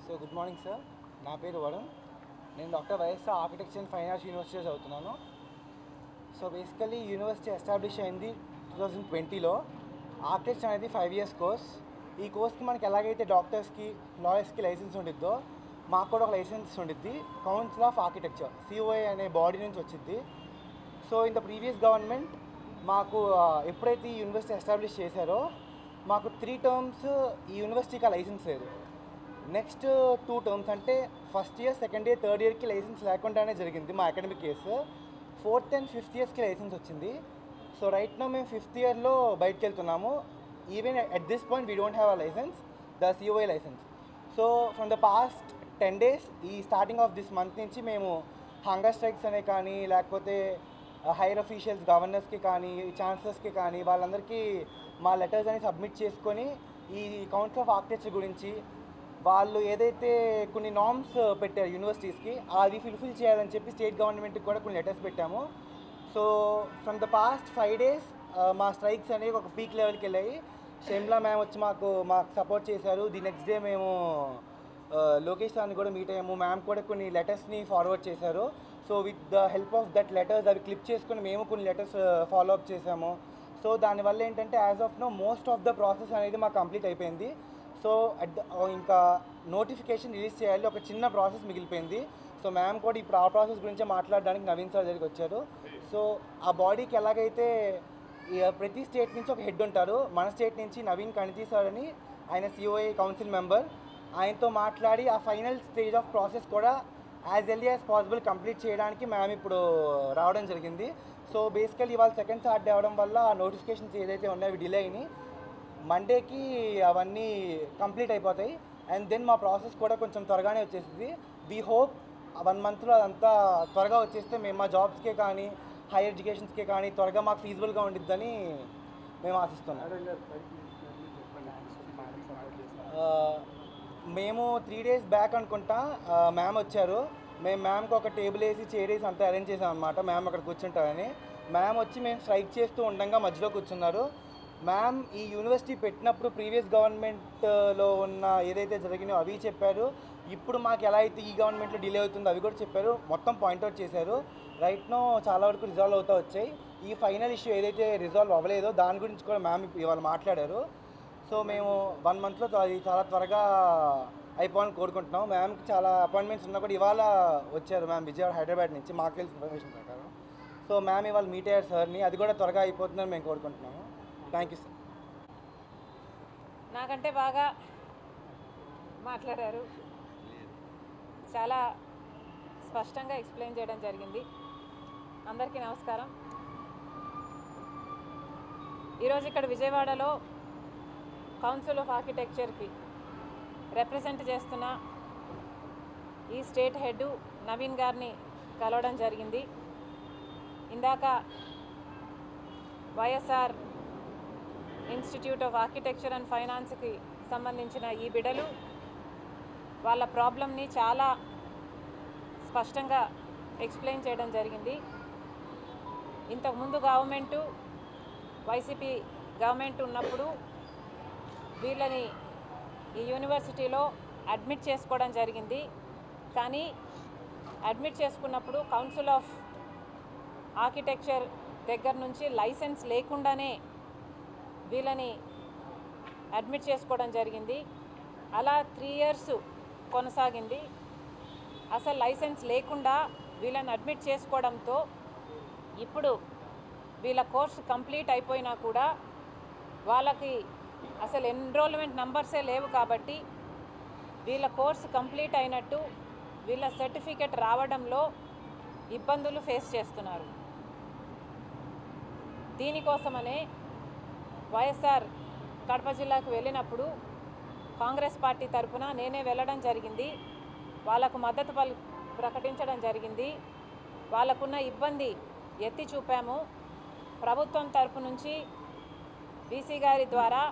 So good morning sir, నా పేరు వరుణ్. నేను doctor YSR architecture and fine arts యూనివర్సిటీలో చదువుతున్నాను. సో బేసికలీ యూనివర్సిటీ ఎస్టాబ్లిష్ అయింది 2020లో. ఆర్కిటెక్చర్ అనేది 5 years కోర్స్. ఈ కోర్స్కి మనకి ఎలాగైతే డాక్టర్స్కి, లాయర్స్కి లైసెన్స్ ఉండిద్దో మాకు కూడా ఒక లైసెన్స్ ఉండిద్ది. కౌన్సిల్ ఆఫ్ ఆర్కిటెక్చర్, COA అనే బాడీ నుంచి వచ్చింది. So in the previous government మాకు ఎప్పుడైతే ఈ యూనివర్సిటీ ఎస్టాబ్లిష్ చేశారో మాకు 3 terms ఈ యూనివర్సిటీకి ఆ లైసెన్స్ లేదు. నెక్స్ట్ 2 terms అంటే first year, second year, third ఇయర్కి లైసెన్స్ లేకుండానే జరిగింది మా academic case. 4th and 5th yearsకి లైసెన్స్ వచ్చింది. సో రైట్ నో మేము 5th yearలో బయటకు వెళ్తున్నాము. Even at this point we don't have a licence, the COA licence. So from the past 10 days, ఈ స్టార్టింగ్ ఆఫ్ దిస్ మంత్ నుంచి మేము హంగర్ స్ట్రైక్స్ అనే కానీ, లేకపోతే హైయర్ అఫీషియల్స్, గవర్నర్స్కి కానీ, ఛాన్సలర్స్కి కానీ వాళ్ళందరికీ మా లెటర్స్ అని సబ్మిట్ చేసుకొని ఈ కౌన్సిల్ ఆఫ్ ఆర్కిటెక్చర్ గురించి వాళ్ళు ఏదైతే కొన్ని నార్మ్స్ పెట్టారు యూనివర్సిటీస్కి అవి ఫుల్ఫిల్ చేయాలని చెప్పి స్టేట్ గవర్నమెంట్కి కూడా కొన్ని లెటర్స్ పెట్టాము. So from the past 5 days మా స్ట్రైక్స్ అనేవి ఒక పీక్ లెవెల్కి వెళ్ళాయి. షెమ్లా మ్యామ్ వచ్చి మాకు సపోర్ట్ చేశారు. ది నెక్స్ట్ డే మేము లోకేష్ సార్ని కూడా మీట్ అయ్యాము. మ్యామ్ కూడా కొన్ని లెటర్స్ని ఫార్వర్డ్ చేశారు. So with the help of that letters అవి క్లిప్ చేసుకుని మేము కొన్ని లెటర్స్ ఫాలో అప్ చేసాము. సో దానివల్ల ఏంటంటే as of now most of the process అనేది మాకు కంప్లీట్ అయిపోయింది. సో ఇంకా నోటిఫికేషన్ రిలీజ్ చేయాలి, ఒక చిన్న ప్రాసెస్ మిగిలిపోయింది. సో మ్యామ్ కూడా ఇప్పుడు ఆ ప్రాసెస్ గురించే మాట్లాడడానికి నవీన్ సార్ దగ్గరికి వచ్చారు. సో ఆ బాడీకి ఎలాగైతే ప్రతి స్టేట్ నుంచి ఒక హెడ్ ఉంటారు, మన స్టేట్ నుంచి నవీన్ కణితి సార్ అని, ఆయన COA కౌన్సిల్ మెంబర్, ఆయనతో మాట్లాడి ఆ ఫైనల్ స్టేజ్ ఆఫ్ ప్రాసెస్ కూడా as early as possible complete చేయడానికి మ్యామ్ ఇప్పుడు రావడం జరిగింది. సో బేసికల్లీ ఇవాళ సెకండ్ సాటర్డే అవడం వల్ల ఆ నోటిఫికేషన్స్ ఏదైతే ఉన్నాయో అవి డిలే అయినాయి. మండేకి అవన్నీ కంప్లీట్ అయిపోతాయి. అండ్ దెన్ మా ప్రాసెస్ కూడా కొంచెం త్వరగానే వచ్చేసింది. వీ హోప్ 1 monthలో అదంతా త్వరగా వచ్చేస్తే మేము మా జాబ్స్కే కానీ, హైయర్ ఎడ్యుకేషన్స్కే కానీ త్వరగా మాకు ఫీజిబుల్గా ఉండిద్దని మేము ఆశిస్తున్నాం. మేము 3 days బ్యాక్ అనుకుంటా మ్యామ్ వచ్చారు. మేము మ్యామ్కి ఒక టేబుల్ వేసి, చైర్ వేసి అంతా అరేంజ్ చేసాం అనమాట. మ్యామ్ అక్కడ కూర్చుంటారని. మ్యామ్ వచ్చి మేము స్ట్రైక్ చేస్తూ ఉండగా మధ్యలో కూర్చున్నారు. మ్యామ్ ఈ యూనివర్సిటీ పెట్టినప్పుడు ప్రీవియస్ గవర్నమెంట్లో ఉన్న ఏదైతే జరిగినాయో అవి చెప్పారు. ఇప్పుడు మాకు ఎలా అయితే ఈ గవర్నమెంట్లో డిలే అవుతుందో అవి కూడా చెప్పారు. మొత్తం పాయింట్అవుట్ చేశారు. రైట్ నో చాలా వరకు రిజాల్వ్ అవుతూ వచ్చాయి. ఈ ఫైనల్ ఇష్యూ ఏదైతే రిజాల్వ్ అవ్వలేదో దాని గురించి కూడా మ్యామ్ ఇవాళ మాట్లాడారు. సో మేము 1 monthలో అది చాలా త్వరగా అయిపోవాలని కోరుకుంటున్నాం. మ్యామ్కి చాలా అపాయింట్మెంట్స్ ఉన్నా కూడా ఇవాళ వచ్చారు మ్యామ్ విజయవాడ, హైదరాబాద్ నుంచి మాకు తెలిసిన ఇన్ఫర్మేషన్ ప్రకారం. సో మ్యామ్ ఇవాళ మీట్ అయ్యారు సార్ని, అది కూడా త్వరగా అయిపోతుందని మేము కోరుకుంటున్నాము. Thank you sir. నాకంటే బాగా మాట్లాడారు, చాలా స్పష్టంగా ఎక్స్ప్లెయిన్ చేయడం జరిగింది. అందరికీ నమస్కారం. ఈరోజు ఇక్కడ విజయవాడలో కౌన్సిల్ ఆఫ్ ఆర్కిటెక్చర్కి రిప్రజెంట్ చేస్తున్న ఈ స్టేట్ హెడ్ నవీన్ గారిని కలవడం జరిగింది. ఇందాక YSR institute of architecture and ఫైనాన్స్కి సంబంధించిన ఈ బిడ్డలు వాళ్ళ ప్రాబ్లమ్ని చాలా స్పష్టంగా ఎక్స్ప్లెయిన్ చేయడం జరిగింది. ఇంతకుముందు గవర్నమెంటు, వైసీపీ గవర్నమెంట్ ఉన్నప్పుడు వీళ్ళని ఈ యూనివర్సిటీలో అడ్మిట్ చేసుకోవడం జరిగింది. కానీ అడ్మిట్ చేసుకున్నప్పుడు కౌన్సిల్ ఆఫ్ ఆర్కిటెక్చర్ దగ్గర నుంచి లైసెన్స్ లేకుండానే వీళ్ళని అడ్మిట్ చేసుకోవడం జరిగింది. అలా 3 years కొనసాగింది. అసలు లైసెన్స్ లేకుండా వీళ్ళని అడ్మిట్ చేసుకోవడంతో ఇప్పుడు వీళ్ళ కోర్సు కంప్లీట్ అయిపోయినా కూడా వాళ్ళకి అసలు ఎన్రోల్మెంట్ నంబర్సే లేవు. కాబట్టి వీళ్ళ కోర్సు కంప్లీట్ అయినట్టు వీళ్ళ సర్టిఫికెట్ రావడంలో ఇబ్బందులు ఫేస్ చేస్తున్నారు. దీనికోసమనే వైఎస్ఆర్ కడప జిల్లాకు వెళ్ళినప్పుడు కాంగ్రెస్ పార్టీ తరఫున నేనే వెళ్ళడం జరిగింది. వాళ్ళకు మద్దతు ప్రకటించడం జరిగింది. వాళ్ళకున్న ఇబ్బంది ఎత్తి చూపాము. ప్రభుత్వం తరఫు నుంచి బీసీ గారి ద్వారా